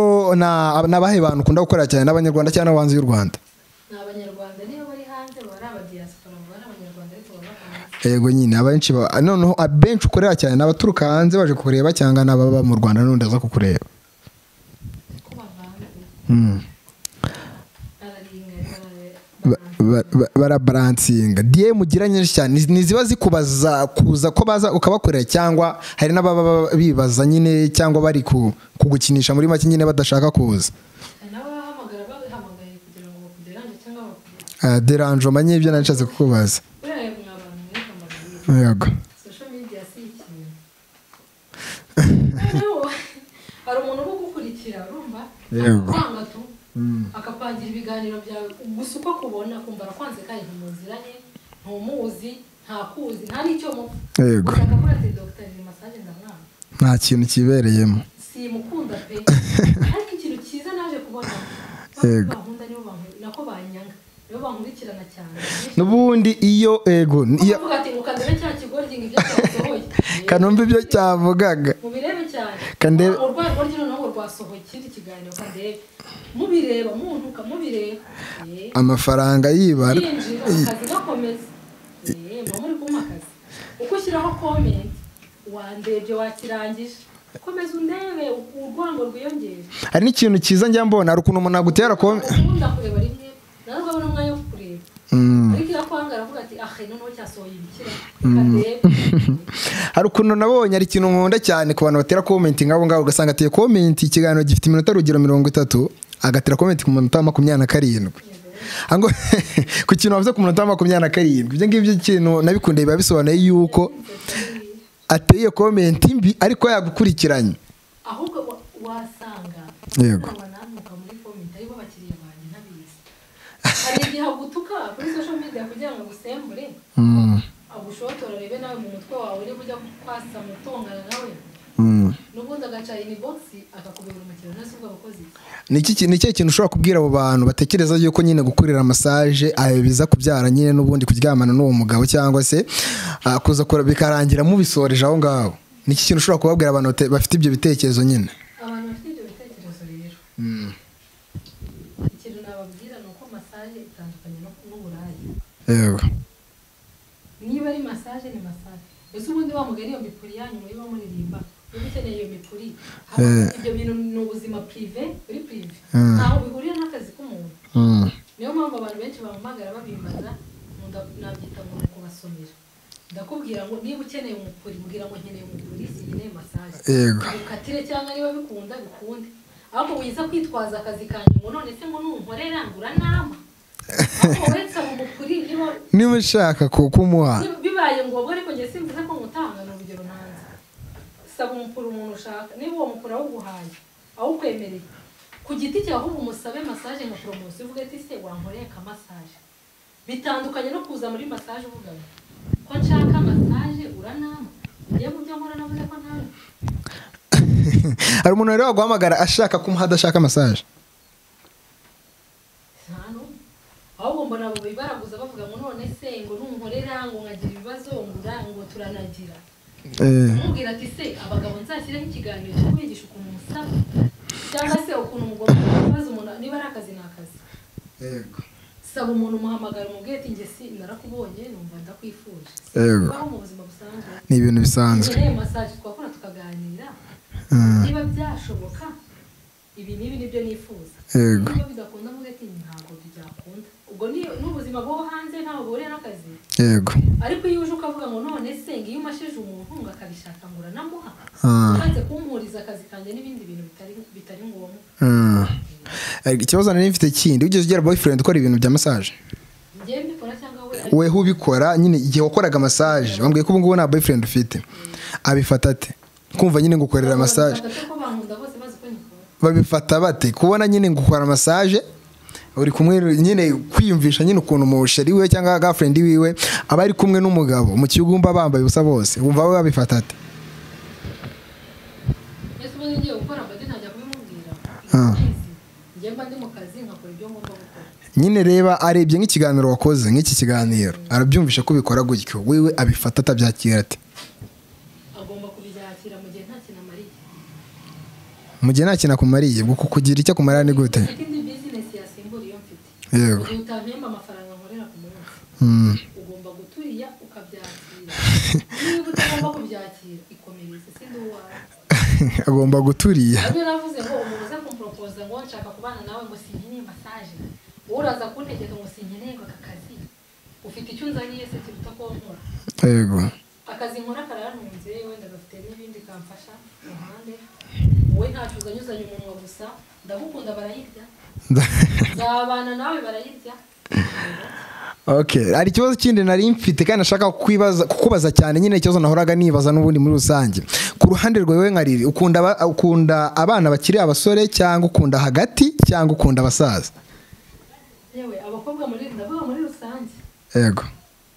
nabahe bantu ukunda gukorera cyane, n'abanyarwanda cyangwa hanze y'u Rwanda? Ni abanyarwanda niyo bari hanze bari abadiaspora bari abanyarwanda ariko baba hanze. Yego nyine abenshi noneho abenshi ukorera cyane n'abaturuka hanze baje kureba cyangwa n'ababa mu Rwanda n'undi aza kukureba? Barabaransinga DM ugira nyinshi cyane niziba zikubaza kuza ko baza ukabakorera cyangwa hari n'ababa bibaza nyine cyangwa bari kugukinisha muri make nyine badashaka kuza? N'abahamagara bahamagaye kugira ngo bakuderanje cyangwa bakubwire deranje manye ibyo nanshatse kukubaza. Yego social media si ikintu hari umuntu wo gukurikira urumva kwanga tu akapangira ibiganiro byawe gusa uko kubona kumva rakwanze kandi ntumuziranye ntumuzi ntakuzi nta nicyo mu yego akavuga ati Dr. ni massage ndamwana nta kintu kibereyemo simukunda pe ariko ikintu cyiza naje kubona bahunda nibo nako banyanga nibo bankurikirana cyane n'ubundi iyo ego uvuga ati ukandebe cya kigoryi ngibyo cyasohoye kanombe ibyo cyavugaga mubirebe cyane kandebe urwego rw'ino naho rwasohoye ikindi kiganiro kandebe mubireba muntu kamubireba amafaranga yibara akazi gakomeza muri kumakazi uko ushyiraho comment wandebye wakirangije komeza undebe urwango rwiyongera. Hari n'ikintu cyiza njya mbona hari ukuntu umuntu agutera comment ukunda kureba rimwe naruga abona umwanya wo kureba ariko yakwanga aravuga ati noneho cyasohoye ibikira kandebe. Hari ukuntu nabonye ari ikintu nkunda cyane ku bantu batera comment ngabo ngabo ugasanga ateye comment ikiganiro gifite iminota rugero 30 agatera comment ku minota 27 ango ku kintu bavuze ku minota 27 ibyo ngibyo ikintu nabikundeye biba bisobanuye yuko ateye comment mbi ariko yagukurikiranye ahubwo wasanga yego banamuka muri comment aribo bakiriye banje ntabizi hari igihe gutuka kuri social media kugira ngo gusembure agushotora rebe nawe mu mutwe wawe uri bujya kwasa mutongana nawe n'ubundi agaca inbox akakubera umukiro nase ubwo abakozi ni iki kintu ushobora kubwira abo bantu batekereza yuko nyine gukorera massage biza kubyara nyine n'ubundi kuryamana n'uwo mugabo cyangwa se kuza kora bikarangira mubisoreje aho ngaho? Ni iki kintu ushobora kubabwira abantu bafite ibyo bitekerezo nyine? Abantu bafite ibyo bitekerezo rero ikintu nababwira ni uko massage itandukanye n'uburayi. Yego niba ari massage ni massage ese ubundi wa mugari iyo mipuri yanyu muba muririmba niba ukeneye iyo mipuri ibyo bintu ni ubuzima privé uri privé ntaho bihuriye n'akazi k'umuntu. Niyo mpamvu abantu benshi bahamagara babimbaza nabyita ngo ni kubasomera ndakubwira ngo niba ukeneye umupuri mbwira ngo nkeneye umupuri sinkeneye massage ukatire cyangwa niba bikunda bikunde ahubwo wiza kwitwaza akazi kanyu ngo none se ngo nunkorera ngura nama wese mu mupuri niba ushaka kumuha bibaye ngombwa ariko njye simvuze ko ngutanga ni urugero ntanze saba umupuri umuntu ushaka niba uwo mupuri awuguhaye awukwemereye ku giti cyawe ahubwo umusabe massage nka promotion uvuga ati se wankoreye ka massage bitandukanye no kuza muri massage uvuga ko nshaka massage uranama ngiye mu byo nkora navuze ko ntawe. Hari umuntu rero waguhamagara ashaka kumuha adashaka massage? ahubwo mbona abo bibaraguza bavuga ngo none se ngo nunkorera ngo nkagira ibibazo ngo turanagira mubwira ati se abagabo nzashyireho ikiganiro cyo kubigisha ukuntu musaba cyangwa se ukuntu mugomba kubaza umuntu niba ari akazi n'akazi. Yego saba umuntu umuhamagara umubwire ati njye si narakubonye numva ndakwifuje. Yego baho mu buzima busanzwe ni ibintu bisanzwe ni massage twakora tukaganira niba byashoboka ibi nibyo nifuza niba bidakunda mvuge ati ntabwo byakunda ubwo n'ubuzima bwo hanze ntaho buriye n'akazi yego ariko iyo uje ukavuga ngo none se ngiyo umashije umuntu ngo akabishaka ngo uranamuha ukanze kumpuriza akazi kanjye n'ibindi bintu bitari ngombwa ikibazo nari mfite kindi ugeze ugera boyfriend ukora ibintu bya massage njye mbikora cyangwa we ubikora nyine igihe wakoraga massage wambwiye ko ubu ngubu nta boyfriend ufite abifata ate kumva nyine ngukorera massage babifata bate kubona nyine ngukora massage uri kumwe nyine kwiyumvisha nyine ukuntu umusheri we cyangwa girlfriend wiwe aba ari kumwe n'umugabo mu kigumba bambaye ubusa bose wumva we babifata ate ese ubu ngiye gukora bade ntajya kubimubwira njye mba ndi mu kazi nkakora ibyo ngomba gukora nyine reba arebye nk'ikiganiro wakoze nk'iki kiganiro arabyumvisha ko ubikora gutyo wewe abifata atabyakira ate agomba kubyakira mu gihe nta kintu amariye mu gihe nta kintu akumariye kuko kugira icyo akumarira ni gute yego utampemba amafaranga nkorera ku munsi ugomba guturiya ukabyakira niba utagomba kubyakira ikomereze sindi uwawe agomba guturiya nabyo navuze ngo umuntu uza kumporopoza ngo nshaka kubana nawe ngo sinkeneye massage uraza kuntegeka ngo sinkeneye ngo aka kazi ufite icyo unzaniye se kiruta ko nkora yego akazi nkora karantunze wenda gafite n'ibindi kamfasha ruhande wowe ntacyo uzanyuzanye umunwa gusa ndagukunda barayirya zabana nawe barayirya okay ari ikibazo kindi nari mfite kandi nashaka kukubaza cyane nyine ikibazo nahoraga nibaza n'ubundi muri rusange ku ruhande rwawe nkariri ukunda abana bakiri abasore cyangwa ukunda hagati cyangwa ukunda abasaza yewe abakobwa ndavuga muri rusange yego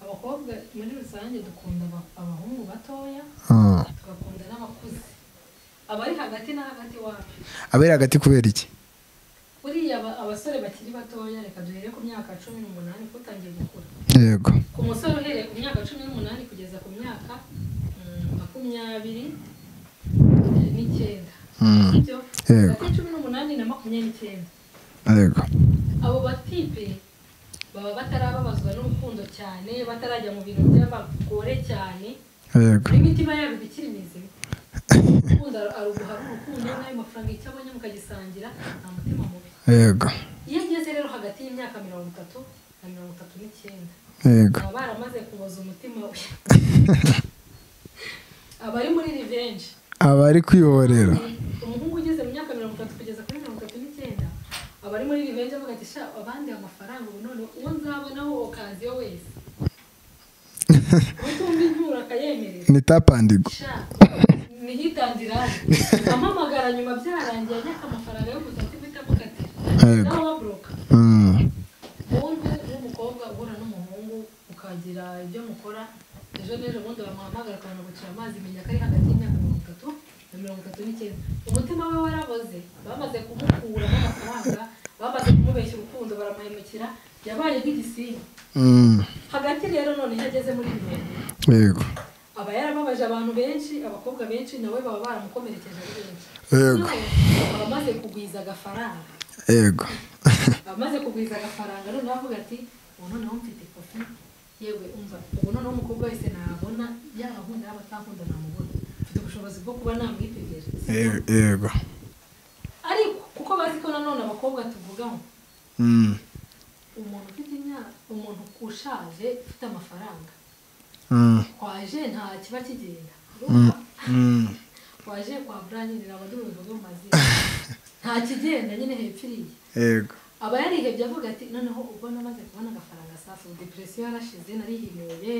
abakobwa muri rusange dukunda abahungu batoya tugakunda n'abakuze abari hagati na hagati wacu abari hagati kubera iki buriya abasore bakiri batoya reka duhere ku myaka 18 ko utangiye gukura yego ku musore uhereye ku myaka 18 kugeza ku myaka 29 sibyo yego 18 na 29 yego abo batipe baba batarababazwa n'urukundo cyane batarajya mu bintu by'abagore cyane yego n'imitima yabo bikiri mizima ukunda aruguha urukundo n'ayo mafaranga icyo abonye mukagisangira nta mutima mubi yego iyo ageze rero hagati y'imyaka 30 na 39 yego baba baramaze kuboza umutima we abari muri revenge abari kwihorera umuhungu ugeze mu myaka 30 kugeza kuri 39 abari muri revenge avuga ati sha abandi amafaranga ubu none uwo nzabonaho okaziyo wese utumva inkura akayemerera ni tapandigo nihitandira amamagara nyuma byarangiye ajya amafaranga yo kuzati bitamukatira naho wabroka ubundi n'umukobwa uhura n'umuhungu ukagira ibyo mukora ejo n'ejo bundi bamuhamagara akabona gucira amazi menya ko ari hagati y'imyaka 30 na 39 umutima we waraboze bamaze kumukuramo amafaranga bamaze kumubeshya urukundo baramuhemukira yabaye nk'igisimba hagati rero none yageze muri bibiri yego aba yarababaje abantu benshi abakobwa benshi nawe baba baramukomerekeje ari benshi yego abamaze kugwiza agafaranga yego abamaze kugwiza agafaranga none bavuga ati ubu noneho mfite kofi yewe umva ubu noneho umukobwa wese nabona yaba nkunda yaba atankunda namubona mfite ubushobozi bwo kuba namwitegereza yego ariko kuko bazi ko nanone abakobwa tuvugaho umuntu ufite imyaka umuntu ushaje ufite amafaranga kwaje nta kiba kigenda kwaje kwa branyirira abadubivuga mu mazina nta kigenda nyine hepfiriye yego aba yarihebye avuga ati noneho ubwo namaze kubona agafaranga safu depression yarashize narihimiye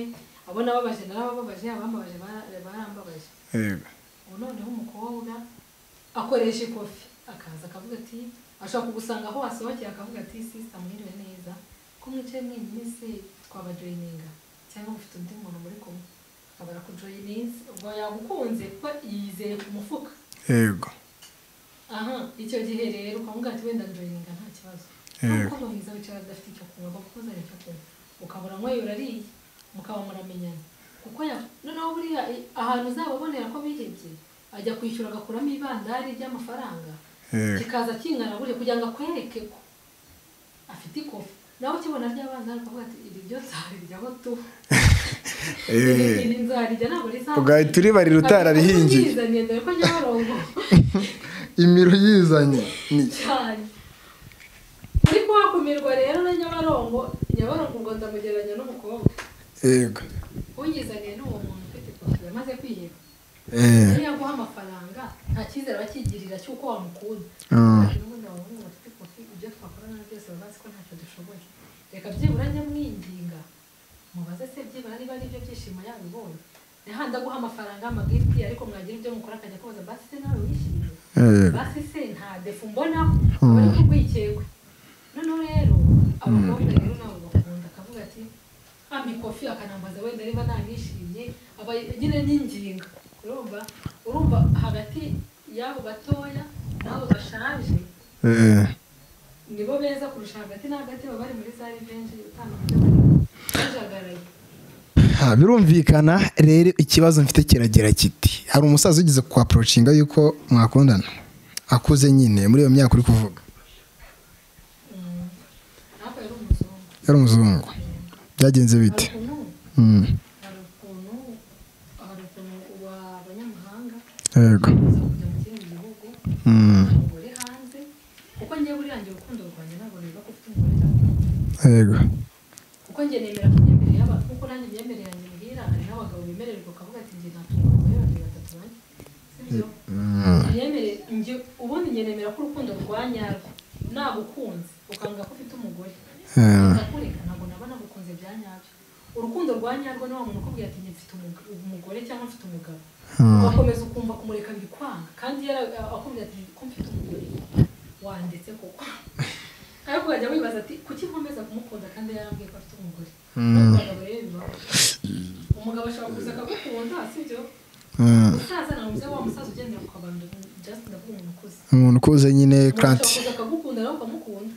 abona babaje narababaje abambabaje barambabaje yego ubu noneho umukobwa akoresha ikofi akaza akavuga ati ashaka kugusanga aho wasohokeye akavuga ati sister mwiriwe neza ko mwicaye mwenyine se twabajoyininga cyangwa ufite undi muntu muri kumwe akabara kujoyininga ubwo yagukunze kuko yizeye ku mufuka yego aha icyo gihe rero ukavuga ati wenda joyininga nta kibazo kuko mwiza wicara adafite icyo kunywa kuko uzanye icyo kunywa ukabura nk'ayo urariye mukaba muramenyana kuko noneho buriya ahantu uzababonera ko bihebye ajya kwishyura agakuramo ibandari ry'amafaranga kikaza kingana buriya kugira ngo akwereke ko afite ikofi nawe ukibona ry'abana ariko ati iri ryo nzariryaho tu nzarirya ntabwo rizaba ugahita uribarira utararihingiye yizaniye dore ko Nyabarongo imiro yizanye cyane uri kuhakumirwa rero na Nyabarongo ngo ndamugereranya n'umukobwa yego uyizaniye n'uwo muntu ufite ikofi yamaze kwiheba niyo aguha amafaranga nta cyizere bakigirira cy'uko wamukunda n'ubundi abahungu bafite ikofi ibyo twakorana byose baba bazi ko ntacyo dushoboye reka byibura njye mwinginga mubaze se byibura niba ari ibyo byishimo yabibonye ntihanda aguha amafaranga amagifti ariko mwagira ibyo mukora akajya kubaza basi se nawe wishimye basi se nta defu mbonaho bari kurwikekwe noneho rero abakobwa rero nabo bakunda akavuga ati ampa ikofi akanambaza wenda niba nanishimye aba nyine n'inginga urumva hagati y'abo batoya n'abo bashaje nibo beza kurusha hagati na hagati baba bari muri za revenge utandukanye bajagaraye. Birumvikana rero ikibazo mfite kiragira kiti hari umusaza ugize ku approachinga yuko mwakundana akuze nyine muri iyo myaka uri kuvuga yari umuzungu byagenze bite hari ukuntu abanyamahanga yego kujya mu kindi gihugu umugore hanze kuko njye buriya njye urukundo rwanjye ntabwo rero ko ufite umugore cyangwa yego kuko njye nemera ko imyemerere y'abantu kuko nanjye imyemerere yanjye muhira hari n'abagabo bemererwa ukavuga ati njye ntabwo abagore babiri batatu bane sibyo imyemerere njye ubundi njye nemera ko urukundo rwa nyarwo nagukunze ukanga ko ufite umugore ndakureka ntabwo naba nagukunze bya nyabyo urukundo rwa nyarwo ni wa muntu ukubwira ati njye mfite umugore cyangwa mfite umugabo ugakomeza ukumva kumureka bikwanga kandi akubwira ati ko mfite umugore wanditse koko ariko ukajya wibaza ati kuki nkomeza kumukunda kandi yarambwiye ko afite umugore abagabo rero bibaho umugabo ashobora kuza akagukunda sibyo umusaza namuze wa musaza ugendera ku kabando just ndavuga umuntu ukuze nyine kandi ashobora kuza akagukunda nawe ukamukunda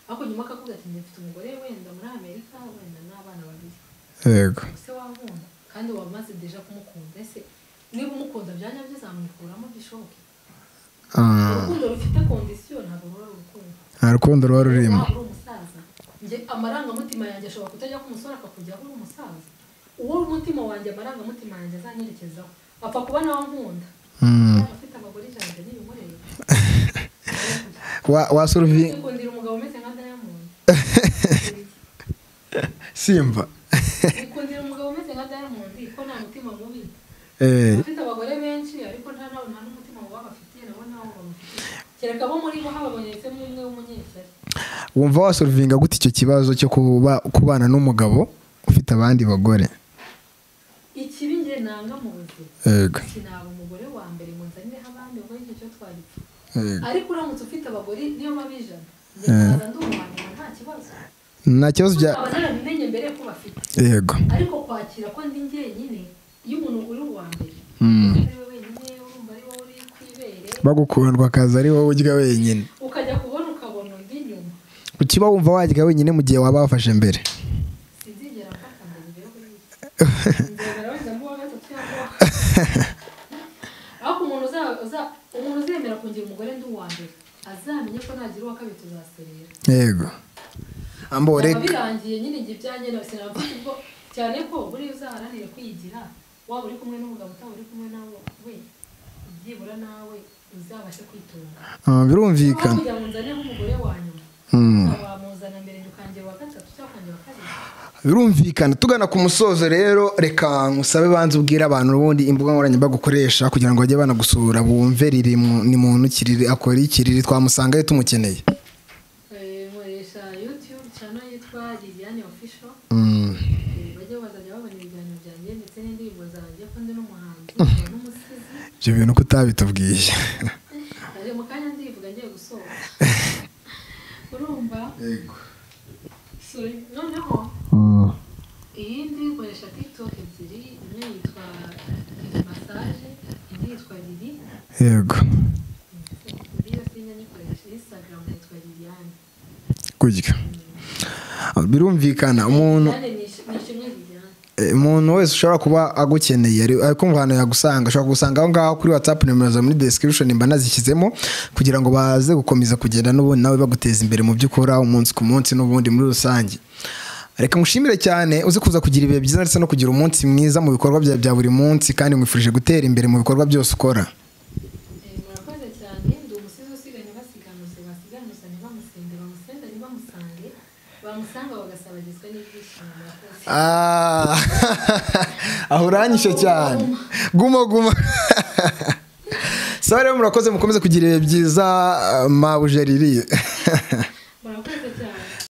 ariko nyuma akakubwira ati mfite umugore wenda muri Amerika wenda n'abana babiri yego ese wankunda kandi wamaze deja kumukunda ese niba umukunda byanyabyo zamwikuramo bishoboke urukundo rufite kondisiyo ntabwo ruba urukundo nta rukundo ruba rurimo umusaza njye amarangamutima yanjye ashobora kutajya ku musore akakujyaho uri umusaza uwo umutima wanjye amarangamutima yanjye azanyerekezaho apfa kuba nawe nkunda afite abagore ijana n'ibimureba ukundira umugabo umeze nka Diamond Simba ukundira umugabo umeze nka Diamond ko nta mutima mubi afite abagore benshi ariko nta n'umutima mubi bafitiye nabo nabo bamufitiye kereka bo muri bo hababonetsemo umwe w'umunyeshyari. Wumva wasolvinga gute icyo kibazo cyo kubana n'umugabo ufite abandi bagore? Ikibi nge nanga mu buzima yego sinaba umugore wa mbere ngo nzanireho abandi ubwo icyo twagipfa ariko uramutse ufite abagore niyo mabijana nzaza ndumwana nta kibazo bya abanabimenye mbere ko bafite yego ariko kwakira ko ndi njyenyine iyo umuntu uri uwa mbere ari we wenyine urumva ari wowe uri kwibere bagukundwa akaza ari wowe urya wenyine ukajya kubona ukabona undi nyuma ukiba wumva wajya wenyine mu gihe waba wafashe mbere sinzigera mfata mbere mbere kuri nzemera wenda mbuwa gatatu cyangwa ariko umuntu uzemera kungira umugore ndi uwa mbere azamenye ko nagira uwa kabiri tuzaserera yego amboreka birangiye nyine igihe byanjye na sinabafite ubwo cyane ko buri uzaharanire kwigira waba uri kumwe n'umugabo utaba uri kumwe nawe we byibura nawe uzabashe kwitunga birumvikana kugira ngo nzane nk'umugore wa nyuma wamuzana mbere ukangira wa gatatu cyangwa ukangira wa kabiri birumvikana tugana ku musozo rero reka ngusabe banze ubwira abantu ubundi imbuga nkoranyambaga ukoresha kugira ngo bajye banagusura bumve riri ni muntu kiriri akora ikiriri twamusangaye tumukeneye nkoresha YouTube channel yitwa Liliane Official bajye bazajya babona ibiganiro byanjye ndetse n'indirimbo zanjye ko ndi n'umuhanzi n'umusizi ibyo bintu kutabitubwiye aje mu kanya ndivuga ngiye gusoza urumva yego sorry noneho iyindi nkoresha TikTok ebyiri imwe yitwa massage indi yitwa Lili yego iyo sinya nikoresha Instagram yitwa Liliane kujya birumvikana umuntu umuntu wese ushobora kuba agukeneye ari kumva ahantu yagusanga ashobora gusanga aho ngaho kuri WhatsApp nimero za muri description mba nazishyizemo kugira ngo baze gukomeza kugenda n'ubundi nawe baguteza imbere mu byo ukora umunsi ku munsi n'ubundi muri rusange. Reka mushimire cyane uzi kuza kugira ibihe byiza ndetse no kugira umunsi mwiza mu bikorwa bya buri munsi kandi mwifurije gutera imbere mu bikorwa byose ukora. Murakoze cyane ndi umusizi usiganye basiganuze basiganuza ntibamusende bamusende ntibamusange bamusanga bagasabagizwa n'ibyishimo. Aho uranyishe cyane guma sawa rero murakoze mukomeze kugira ibihe byiza mabujeririye.